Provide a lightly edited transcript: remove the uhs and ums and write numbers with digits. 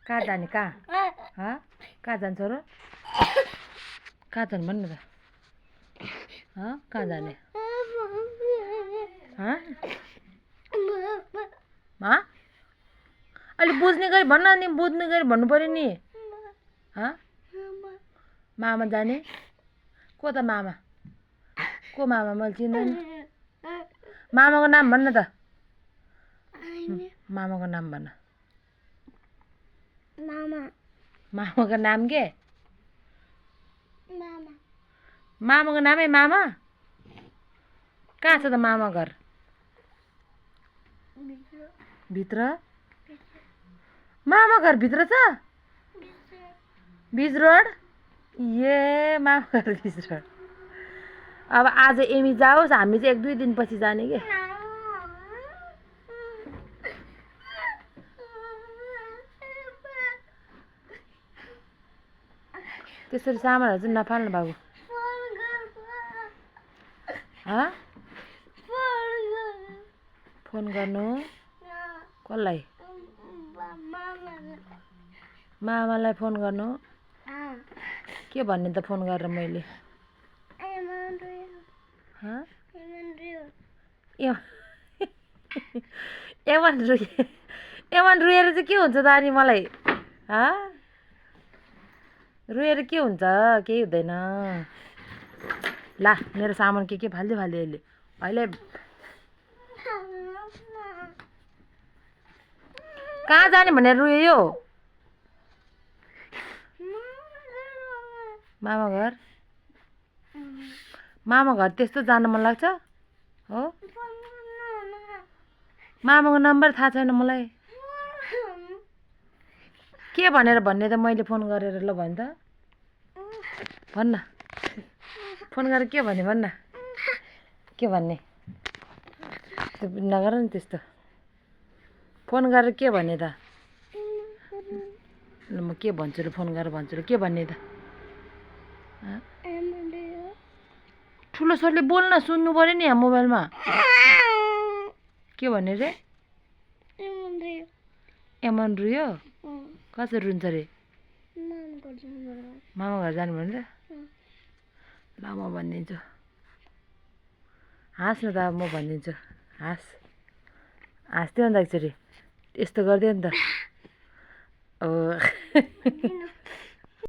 कहाँ जाने कहाँ कहाँ जान्छ र कहाँ जाने भन्नु त कहाँ जाने अलि बुझ्ने गरी भन्न नि बुझ्ने गरी भन्नु पर्यो नि मामा जाने को त मामा को मामा मैले चिन्दैन मामाको नाम भन्न त मामाको नाम भन्न मामाको नाम के मामाको नामै मामा कहाँ छ त मामा घर भित्र मामा घर भित्र छ बीच रोड ए मामा घर बीच रोड अब आज एमी जाओस् हामी चाहिँ 1-2 दिनपछि जाने के त्यसरी सामानहरु चाहिँ नफाल्नु बाबु फोन गर्नु कसलाई मामालाई फोन गर्नु के भन्ने त फोन गरेर मैले एमन रुएर चाहिँ के हुन्छ त अनि मलाई रुएर के हुन्छ केही हुँदैन ला मेरो सामान के फाल्दै अहिले अहिले कहाँ जाने भनेर रुयो मामा घर त्यस्तो जान मन लाग्छ हो मामाको नम्बर थाहा छैन मलाई के भनेर भन्ने त मैले फोन गरेर ल भन् त भन्न फोन गरेर के भन्ने भन्न के भन्ने नगर नि त्यस्तो फोन गरेर के भन्ने त ल म के भन्छु र फोन गरेर भन्छु र के भन्ने त ठुलो स्वरले बोल्न सुन्नु पर्यो नि यहाँ मोबाइलमा के भन्ने रे एमन रुयो कसरी रुन्छ रे मामा घर जानु भने त ल म भनिदिन्छु हाँस न त म भनिदिन्छु हाँस्थ्यो अन्त एकचोटि यस्तो गरिदियो नि त